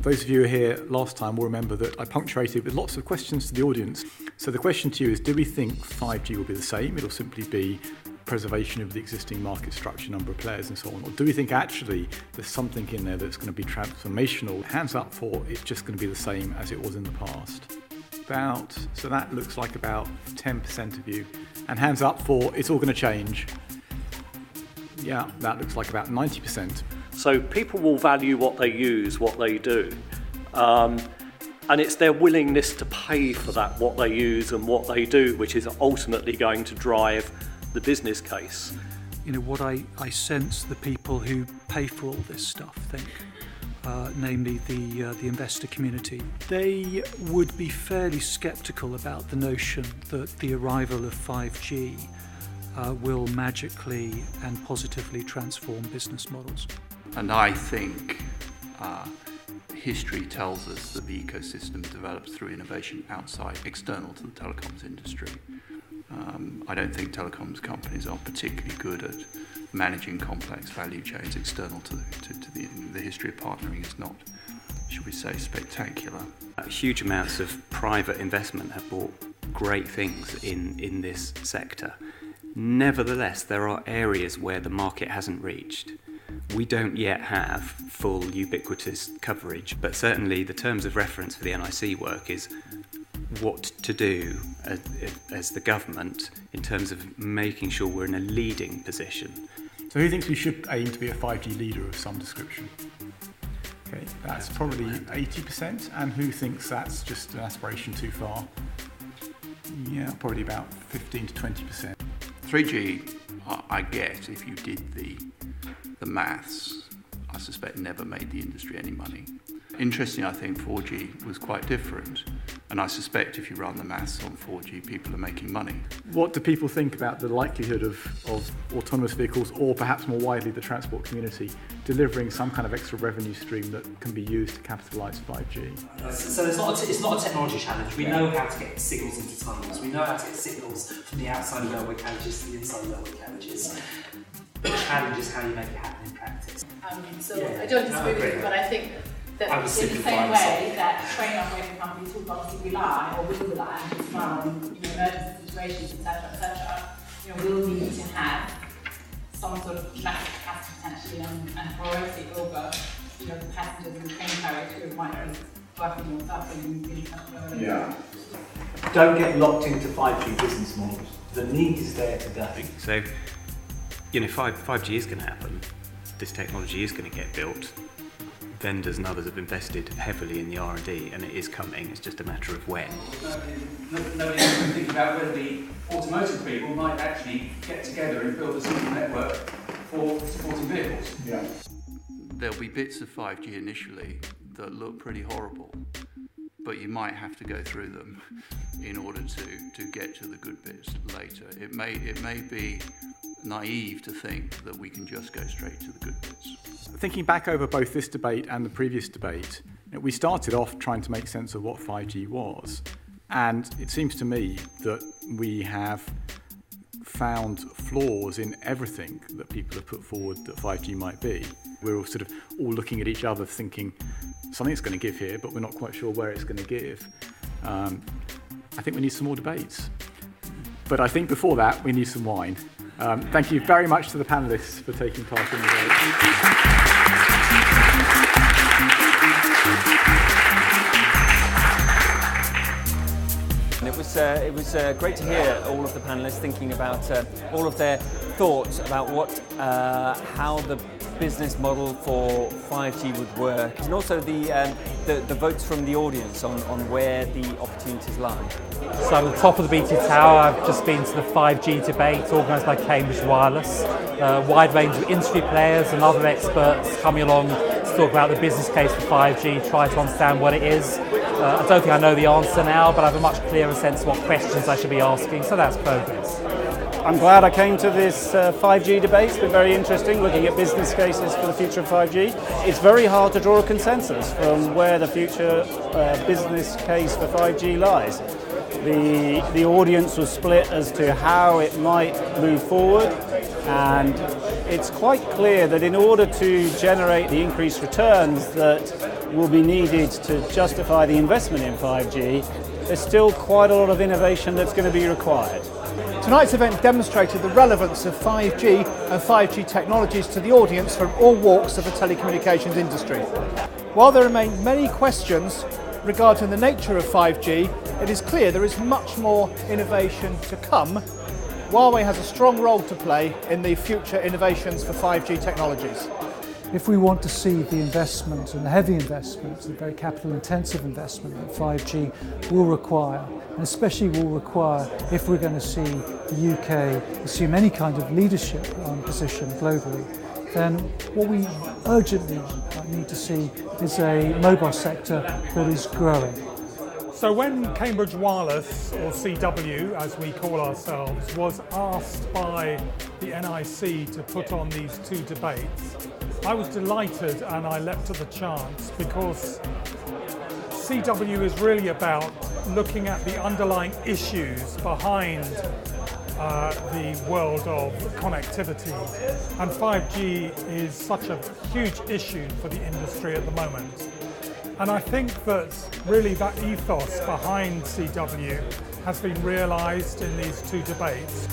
Those of you who were here last time will remember that I punctuated with lots of questions to the audience. So the question to you is, do we think 5G will be the same? It'll simply be preservation of the existing market structure, number of players and so on. Or do we think actually there's something in there that's going to be transformational? Hands up for it's just going to be the same as it was in the past. So that looks like about 10% of you. And hands up for it's all going to change. Yeah, that looks like about 90%. So people will value what they use, what they do. And it's their willingness to pay for that, what they use and what they do, which is ultimately going to drive the business case. You know, what I sense the people who pay for all this stuff think, namely the investor community, they would be fairly sceptical about the notion that the arrival of 5G will magically and positively transform business models. And I think history tells us that the ecosystem develops through innovation outside, external to the telecoms industry. I don't think telecoms companies are particularly good at managing complex value chains. External to the history of partnering is not, should we say, spectacular. Huge amounts of private investment have brought great things in this sector. Nevertheless, there are areas where the market hasn't reached. We don't yet have full ubiquitous coverage, but certainly the terms of reference for the NIC work is what to do as the government in terms of making sure we're in a leading position. So who thinks we should aim to be a 5G leader of some description? Okay, that's probably 80%. And who thinks that's just an aspiration too far? Yeah, probably about 15 to 20%. 3G, I get, if you did the maths, I suspect never made the industry any money. Interestingly, I think 4G was quite different, and I suspect if you run the maths on 4G, people are making money. What do people think about the likelihood of autonomous vehicles, or perhaps more widely the transport community, delivering some kind of extra revenue stream that can be used to capitalise 5G? So it's not a technology challenge. We know how to get signals into tunnels. We know how to get signals from the outside of railway carriages to the inside of railway carriages. The challenge is how you make it happen in practice. I don't disagree with you, but I think that in the same way that train operating companies will obviously rely or will rely on emergency situations, etc., will need to have some sort of massive capacity potentially and priority over the passengers in the train carriage who might be working on stuff and really early. Yeah. Don't get locked into 5G business models. The need is there today. So, 5G is going to happen. This technology is going to get built. Vendors and others have invested heavily in the R&D, and it is coming. It's just a matter of when. Nobody can think about whether the automotive people might actually get together and build a single network for supporting vehicles. Yeah. There'll be bits of 5G initially that look pretty horrible, but you might have to go through them in order to get to the good bits later. It may be naive to think that we can just go straight to the good bits. Thinking back over both this debate and the previous debate, we started off trying to make sense of what 5G was, and it seems to me that we have found flaws in everything that people have put forward that 5G might be. We're all sort of looking at each other thinking something's going to give here, but we're not quite sure where it's going to give. I think we need some more debates. But I think before that, we need some wine. Thank you very much to the panellists for taking part in the debate. It was great to hear all of the panellists thinking about all of their thoughts about how the business model for 5G would work, and also the votes from the audience on where the opportunities lie. So I'm at the top of the BT Tower. I've just been to the 5G debate organised by Cambridge Wireless. A wide range of industry players and other experts coming along to talk about the business case for 5G, try to understand what it is. I don't think I know the answer now, but I have a much clearer sense of what questions I should be asking, so that's progress. I'm glad I came to this 5G debate. It's been very interesting, looking at business cases for the future of 5G. It's very hard to draw a consensus from where the future business case for 5G lies. The audience was split as to how it might move forward, and it's quite clear that in order to generate the increased returns that will be needed to justify the investment in 5G, there's still quite a lot of innovation that's going to be required. Tonight's event demonstrated the relevance of 5G and 5G technologies to the audience from all walks of the telecommunications industry. While there remain many questions regarding the nature of 5G, it is clear there is much more innovation to come. Huawei has a strong role to play in the future innovations for 5G technologies. If we want to see the investment and the heavy investment, the very capital intensive investment that 5G will require, and especially will require if we're going to see the UK assume any kind of leadership position globally, then what we urgently need to see is a mobile sector that is growing. So when Cambridge Wireless, or CW as we call ourselves, was asked by the NIC to put on these two debates, I was delighted and I leapt at the chance, because CW is really about looking at the underlying issues behind the world of connectivity, and 5G is such a huge issue for the industry at the moment. And I think that really that ethos behind CW has been realised in these two debates.